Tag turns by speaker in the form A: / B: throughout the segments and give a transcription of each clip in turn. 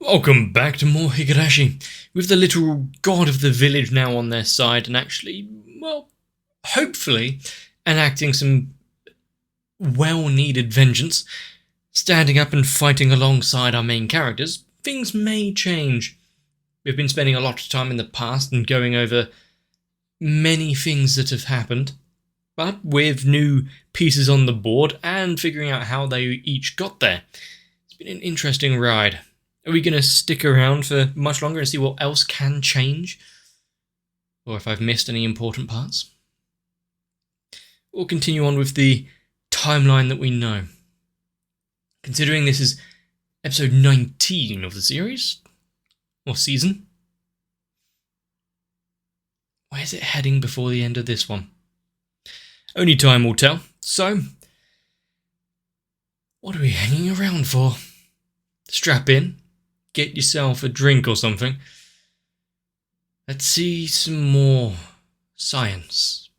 A: Welcome back to more Higurashi, with the literal god of the village now on their side and actually, well, hopefully enacting some well-needed vengeance, standing up and fighting alongside our main characters. Things may change. We've been spending a lot of time in the past and going over many things that have happened, but with new pieces on the board and figuring out how they each got there. It's been an interesting ride. Are we going to stick around for much longer and see what else can change? Or if I've missed any important parts? We'll continue on with the timeline that we know. Considering this is episode 19 of the series, or season, where's it heading before the end of this one? Only time will tell. So, what are we hanging around for? Strap in. Get yourself a drink or something. Let's see some more science.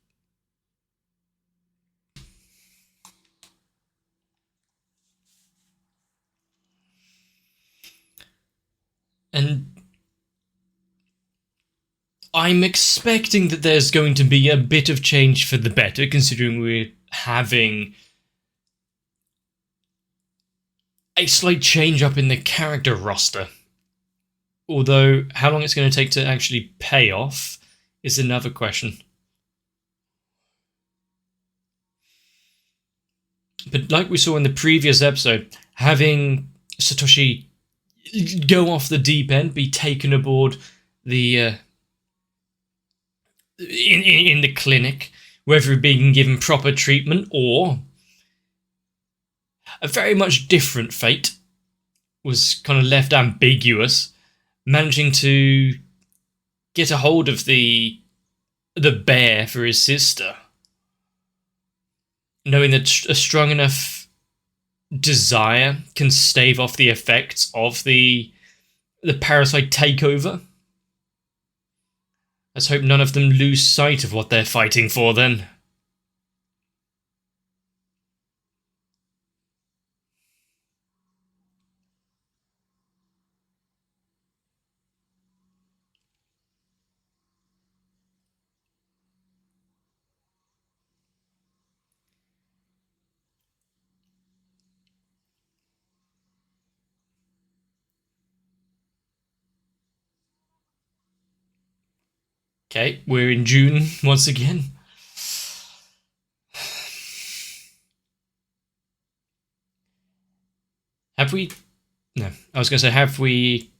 A: And I'm expecting that there's going to be a bit of change for the better, considering we're having a slight change up in the character roster. Although, how long it's going to take to actually pay off is another question. But like we saw in the previous episode, having Satoshi go off the deep end, be taken aboard the in the clinic, whether being given proper treatment or a very much different fate, was kind of left ambiguous, managing to get a hold of the bear for his sister, knowing that a strong enough desire can stave off the effects of the parasite takeover. Let's hope none of them lose sight of what they're fighting for then. Okay, we're in June once again. Have we... No, I was going to say, have we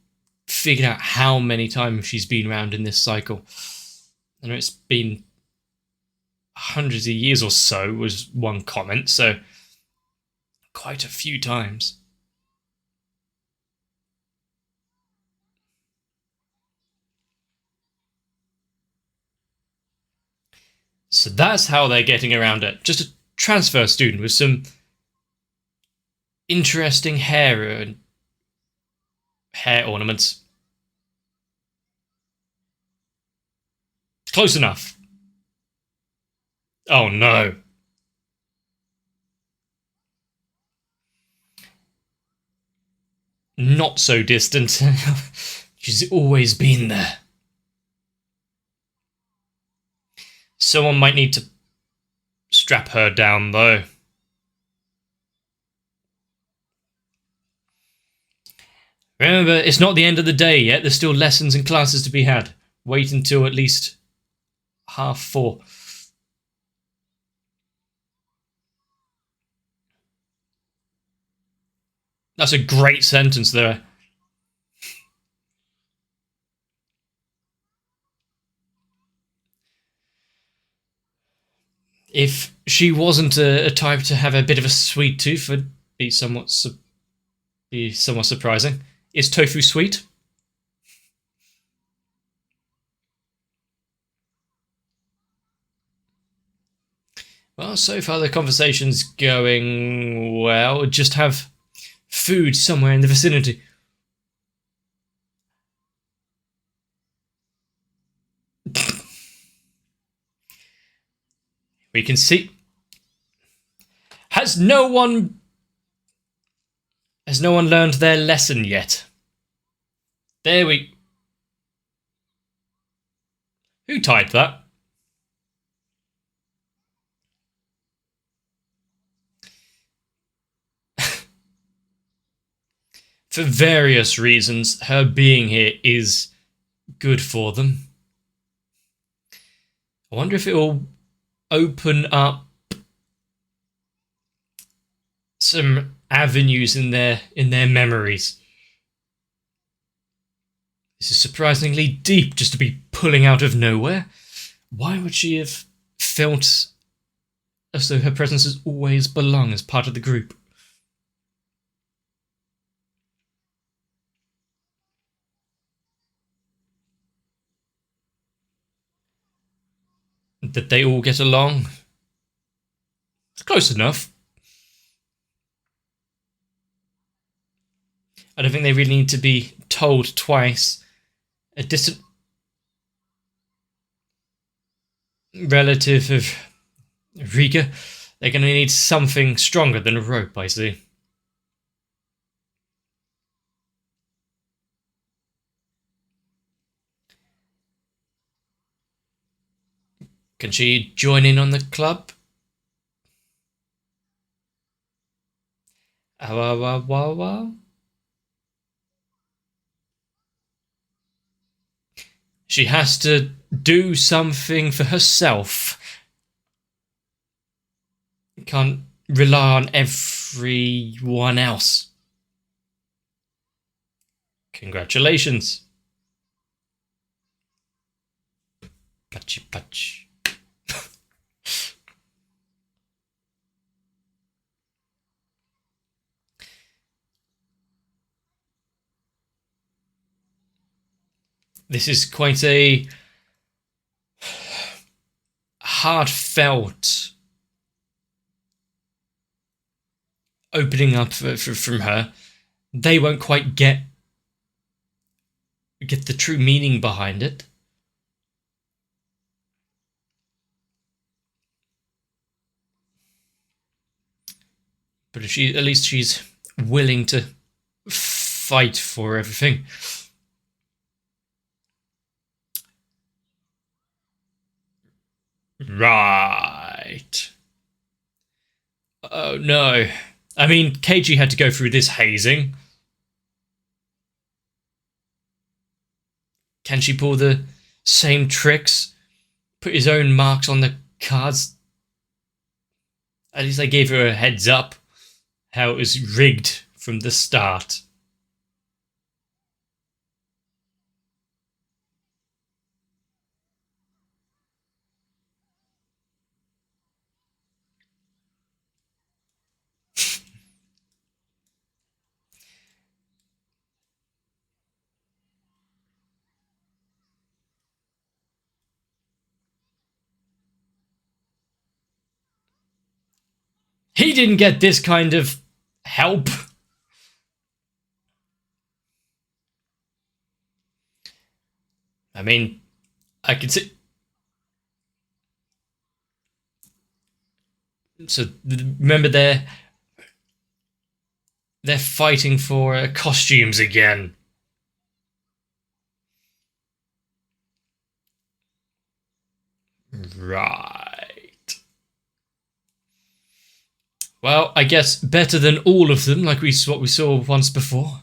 A: figured out how many times she's been around in this cycle? I know it's been hundreds of years or so, was one comment, so quite a few times. So that's how they're getting around it. Just a transfer student with some interesting hair and hair ornaments. Close enough. Oh no. Not so distant. She's always been there. Someone might need to strap her down, though. Remember, it's not the end of the day yet. There's still lessons and classes to be had. Wait until at least 4:30. That's a great sentence there. If she wasn't a type to have a bit of a sweet tooth, it'd be somewhat surprising. Is tofu sweet? Well, so far the conversation's going well. Just have food somewhere in the vicinity. We can see. Has no one learned their lesson yet? There we... Who typed that? For various reasons, her being here is good for them. I wonder if it will open up some avenues in their memories. This is surprisingly deep just to be pulling out of nowhere. Why would she have felt as though her presence has always belonged as part of the group? Did they all get along? It's close enough. I don't think they really need to be told twice. A distant relative of Rika, they're going to need something stronger than a rope, I see. Can she join in on the club? She has to do something for herself. Can't rely on everyone else. Congratulations. Patchy patch. This is quite a heartfelt opening up from her. They won't quite get the true meaning behind it. But if at least she's willing to fight for everything. Right. Oh no. I mean, Keiji had to go through this hazing. Can she pull the same tricks? Put his own marks on the cards? At least they gave her a heads up how it was rigged from the start. He didn't get this kind of help. I mean, I could see. So remember, they're fighting for costumes again. Right. Well, I guess better than all of them, like what we saw once before.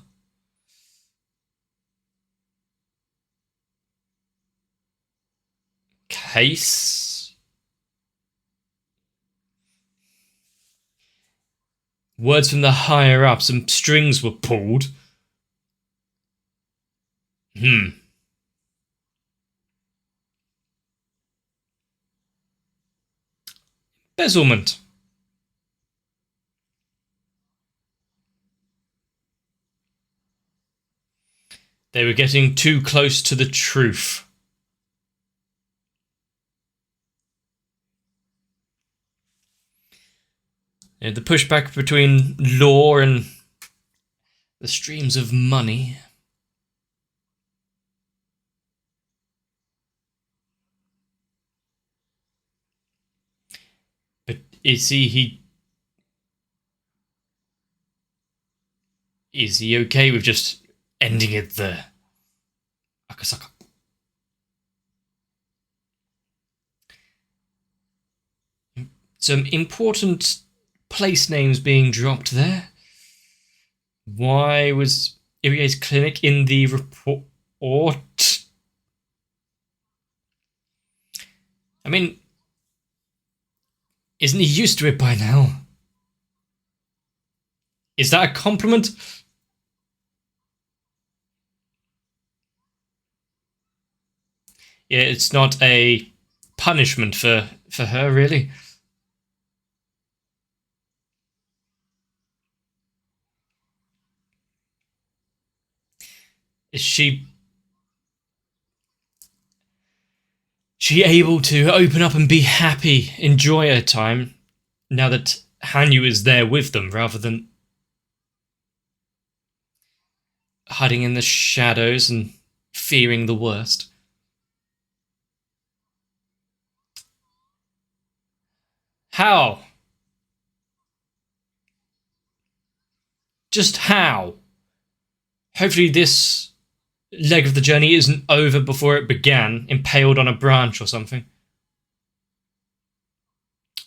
A: Case. Words from the higher up. Some strings were pulled. Embezzlement. They were getting too close to the truth. The pushback between law and the streams of money. But is he okay with just ending it there? Akasaka. Some important place names being dropped there. Why was Irie's clinic in the report? I mean, isn't he used to it by now? Is that a compliment? Yeah, it's not a punishment for her, really. Is she able to open up and be happy, enjoy her time, now that Hanyu is there with them, rather than hiding in the shadows and fearing the worst? How? Just how? Hopefully this leg of the journey isn't over before it began, impaled on a branch or something.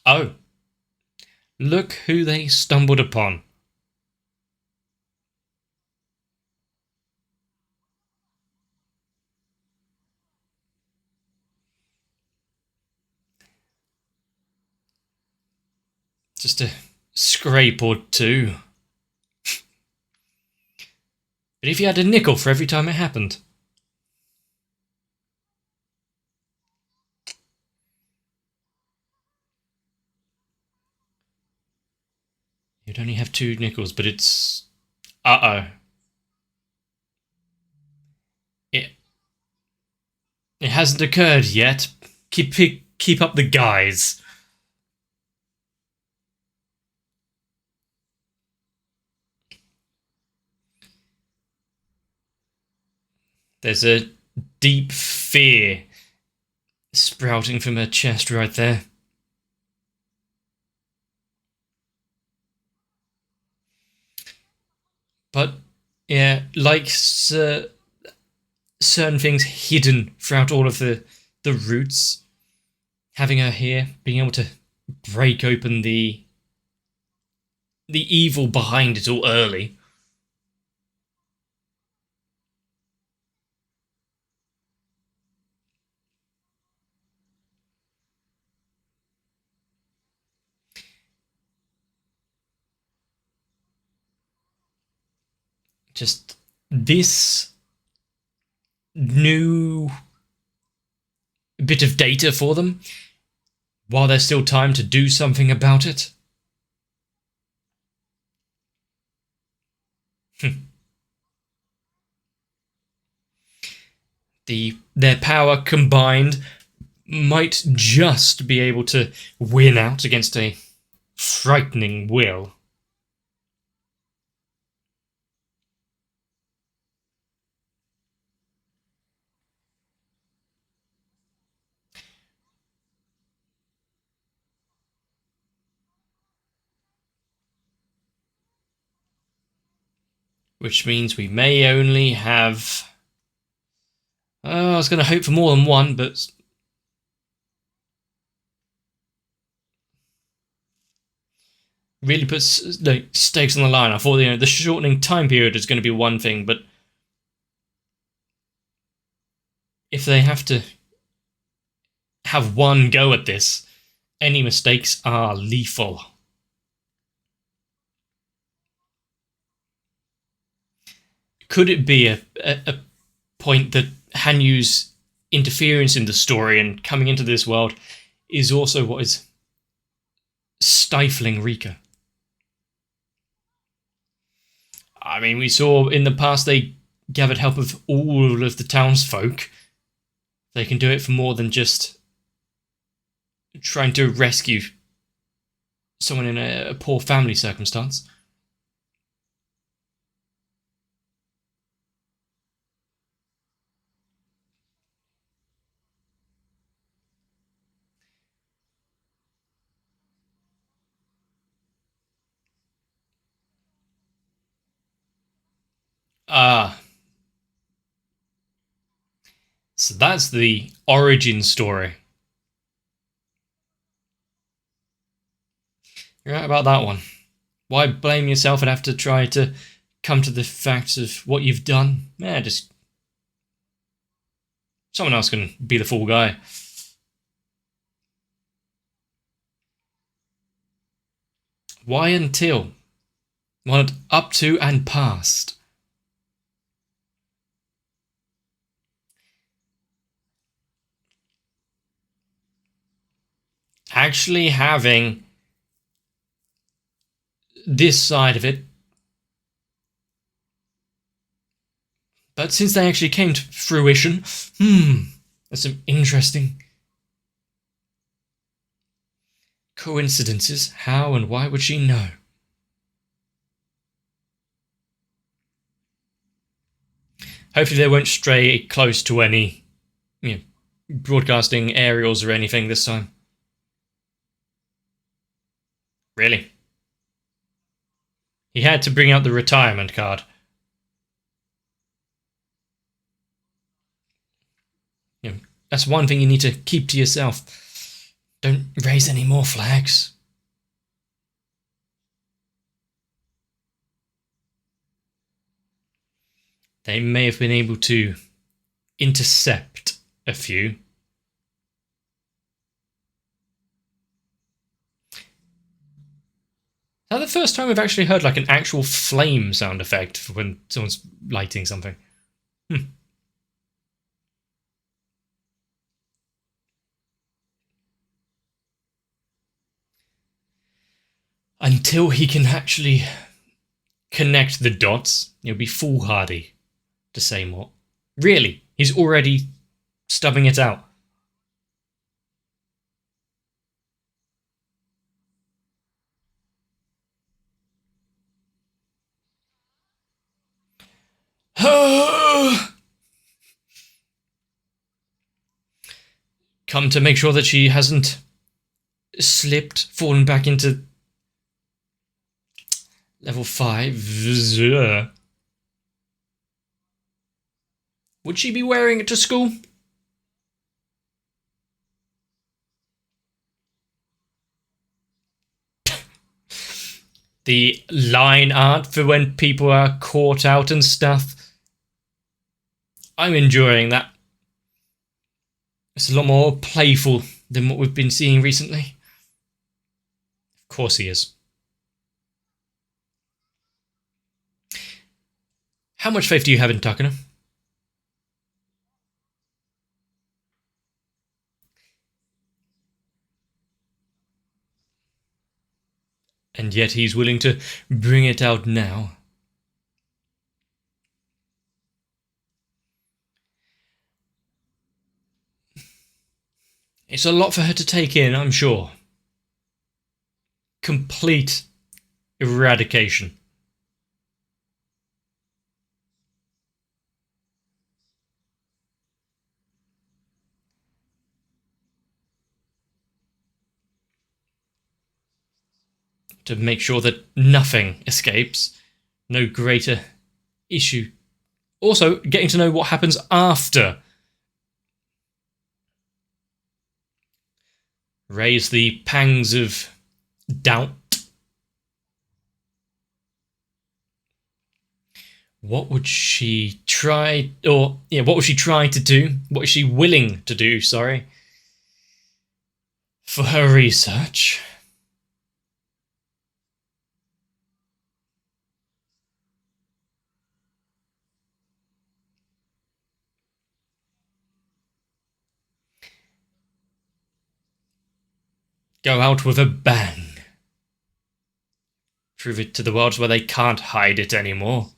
A: Oh, look who they stumbled upon. Just a scrape or two. But if you had a nickel for every time it happened. You'd only have 2 nickels, but it's... Uh-oh. It, it hasn't occurred yet. Keep up the guys. There's a deep fear sprouting from her chest right there. But, yeah, like certain things hidden throughout all of the roots, having her here, being able to break open the evil behind it all early. Just this new bit of data for them while there's still time to do something about it. Their power combined might just be able to win out against a frightening will. Which means we may only have... I was going to hope for more than one, but... really puts stakes on the line. I thought, the shortening time period is going to be one thing, but... if they have to have one go at this, any mistakes are lethal. Could it be a point that Hanyu's interference in the story and coming into this world is also what is stifling Rika? I mean, we saw in the past they gathered help of all of the townsfolk. They can do it for more than just trying to rescue someone in a poor family circumstance. Ah, So that's the origin story. You're right about that one. Why blame yourself and have to try to come to the facts of what you've done? Yeah, just someone else can be the fool guy. Why until? What up to and past? Actually having this side of it. But since they actually came to fruition, there's some interesting coincidences. How and why would she know? Hopefully they won't stray close to any, broadcasting aerials or anything this time. Really? He had to bring out the retirement card. That's one thing you need to keep to yourself. Don't raise any more flags. They may have been able to intercept a few. Is that the first time we've actually heard like an actual flame sound effect for when someone's lighting something? Until he can actually connect the dots, it'll be foolhardy to say more. Really, he's already stubbing it out. Come to make sure that she hasn't slipped, fallen back into level 5. Would she be wearing it to school? The line art for when people are caught out and stuff. I'm enjoying that. It's a lot more playful than what we've been seeing recently. Of course he is. How much faith do you have in Takano? And yet he's willing to bring it out now. It's a lot for her to take in, I'm sure. Complete eradication. To make sure that nothing escapes. No greater issue. Also, getting to know what happens after. Raise the pangs of doubt. What would she try, what would she try to do? What is she willing to do, sorry, for her research? Go out with a bang. Prove it to the world where they can't hide it anymore.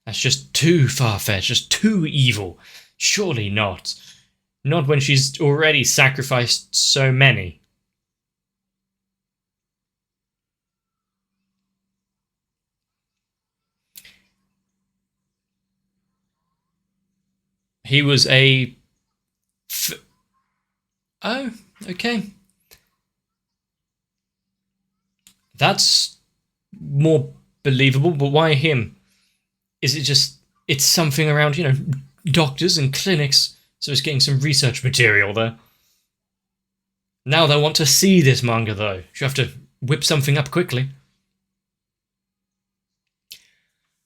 A: That's just too far-fetched, just too evil. Surely not. Not when she's already sacrificed so many. He was a... Oh, okay. That's more believable, but why him? Is it just it's something around, doctors and clinics, so it's getting some research material there. Now they want to see this manga, though. You have to whip something up quickly.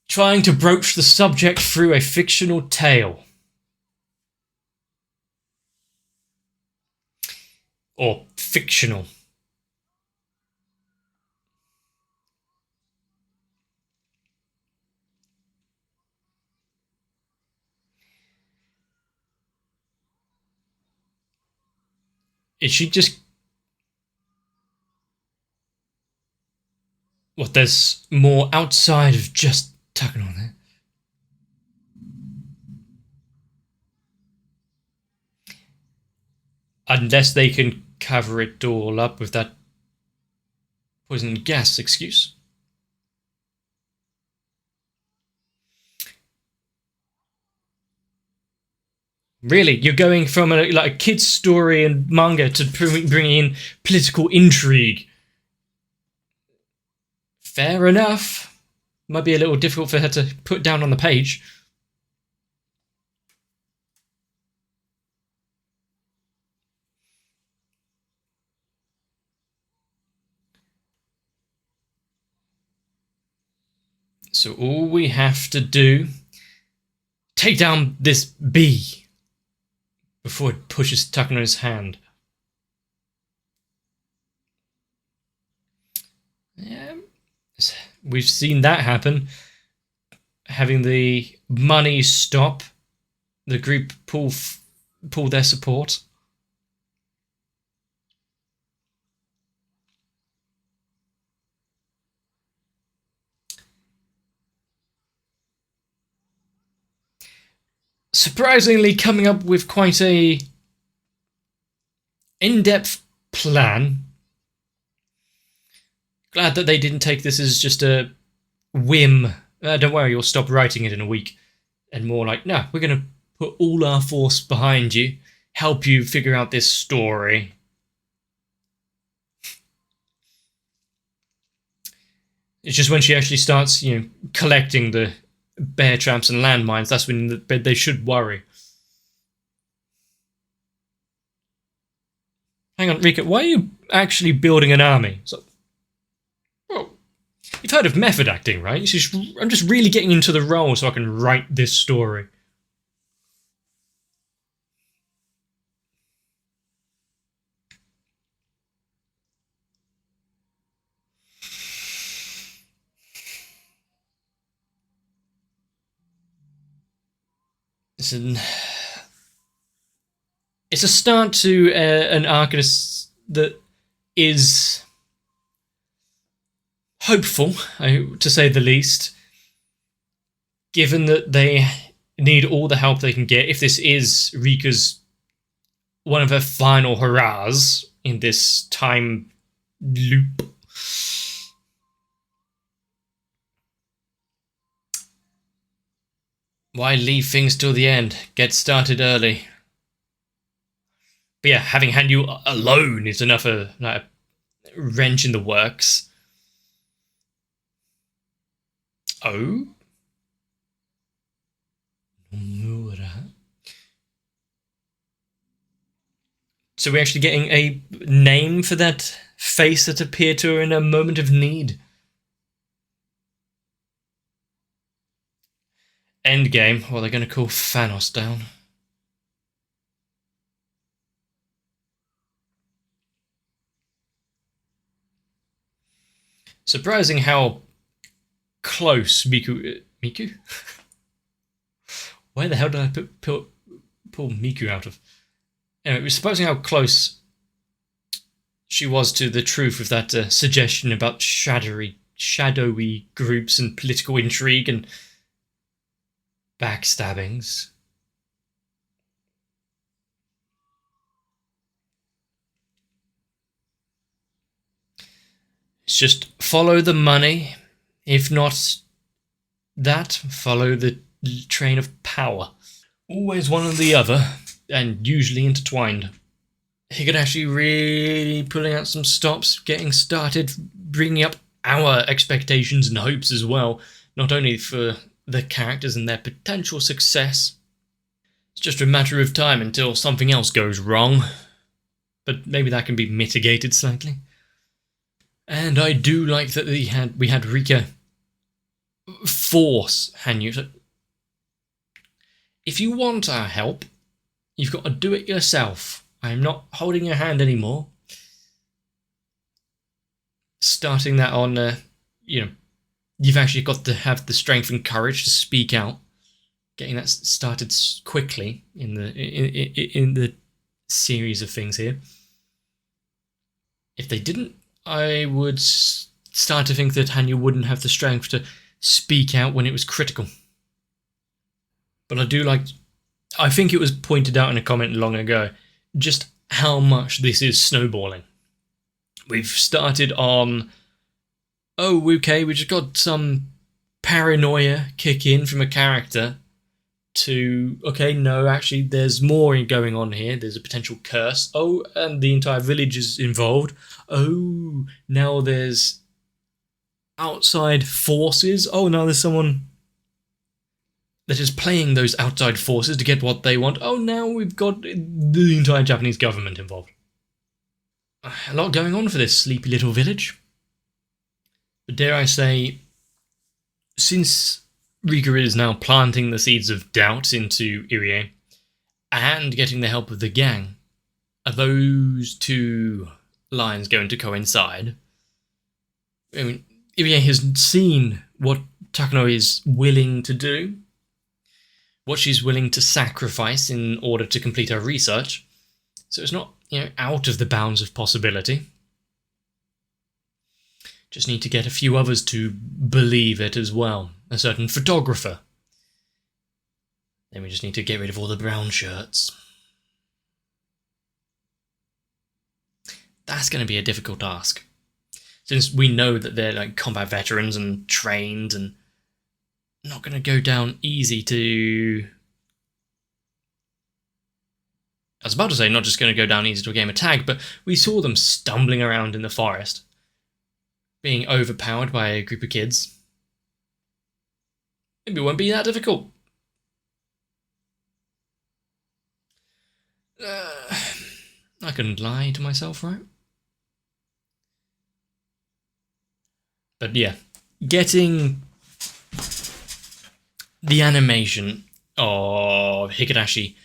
A: Trying to broach the subject through a fictional tale. Or fictional. Is she just... What, there's more outside of just tucking on there? Unless they can cover it all up with that poison gas excuse. Really, you're going from a kid's story and manga to bringing in political intrigue. Fair enough. Might be a little difficult for her to put down on the page. So all we have to do, take down this bee before it pushes Takano's hand. Yeah, we've seen that happen. Having the money stop, the group pull their support. Surprisingly, coming up with quite a in-depth plan. Glad that they didn't take this as just a whim. Don't worry, you'll stop writing it in a week. And more like, no, we're going to put all our force behind you, help you figure out this story. It's just when she actually starts, collecting the bear traps and landmines, that's when they should worry. Hang on, Rika, why are you actually building an army? Well, you've heard of method acting, right? I'm just really getting into the role so I can write this story. It's a start to an arc that is hopeful, to say the least, given that they need all the help they can get. If this is Rika's one of her final hurrahs in this time loop. Why leave things till the end? Get started early. But yeah, having Hanyu alone is enough of a wrench in the works. Oh? So we're actually getting a name for that face that appeared to her in a moment of need. Endgame, or they're going to call Thanos down. Surprising how close Miku? Where the hell did I pull Miku out of? Anyway, it was surprising how close she was to the truth of that suggestion about shadowy groups and political intrigue and backstabbings. It's just follow the money. If not that, follow the train of power. Always one or the other, and usually intertwined. Higurashi really pulling out some stops, getting started, bringing up our expectations and hopes as well. Not only for the characters and their potential success. It's just a matter of time until something else goes wrong, but maybe that can be mitigated slightly. And I do like that we had Rika force Hanyu. So if you want our help, you've got to do it yourself. I'm not holding your hand anymore. Starting that on, you've actually got to have the strength and courage to speak out. Getting that started quickly in the series of things here. If they didn't, I would start to think that Hanyu wouldn't have the strength to speak out when it was critical. But I think it was pointed out in a comment long ago, just how much this is snowballing. We've started on, we just got some paranoia kick in from a character, to, no, actually there's more going on here, there's a potential curse, and the entire village is involved, now there's outside forces, now there's someone that is playing those outside forces to get what they want, now we've got the entire Japanese government involved. A lot going on for this sleepy little village. But dare I say, since Rika is now planting the seeds of doubt into Irie and getting the help of the gang, are those two lines going to coincide? I mean, Irie has seen what Takano is willing to do, what she's willing to sacrifice in order to complete her research, so it's not, out of the bounds of possibility. Just need to get a few others to believe it as well. A certain photographer. Then we just need to get rid of all the brown shirts. That's going to be a difficult task. Since we know that they're like combat veterans and trained and not going to go down easy to... I was about to say not just going to go down easy to a game of tag, but we saw them stumbling around in the forest, being overpowered by a group of kids. Maybe it won't be that difficult. I couldn't lie to myself, right? But yeah, getting the animation of Higurashi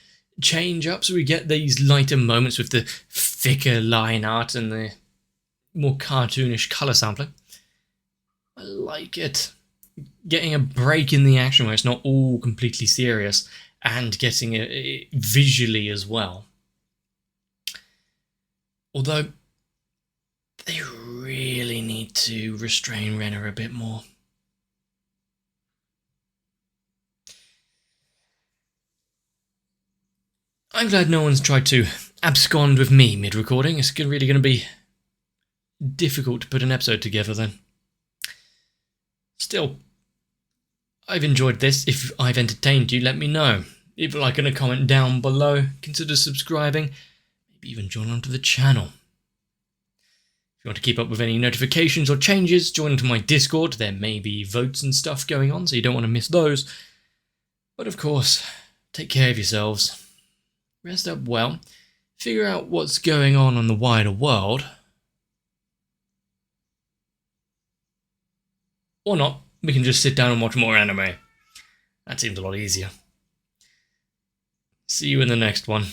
A: change up so we get these lighter moments with the thicker line art and the more cartoonish colour sampling. I like it. Getting a break in the action where it's not all completely serious and getting it visually as well. Although they really need to restrain Renner a bit more. I'm glad no one's tried to abscond with me mid-recording. It's really going to be difficult to put an episode together then. Still, I've enjoyed this. If I've entertained you, let me know. Leave a like and a comment down below. Consider subscribing. Maybe even join onto the channel. If you want to keep up with any notifications or changes, join into my Discord. There may be votes and stuff going on, so you don't want to miss those. But of course, take care of yourselves. Rest up well. Figure out what's going on in the wider world. Or not. We can just sit down and watch more anime. That seems a lot easier. See you in the next one.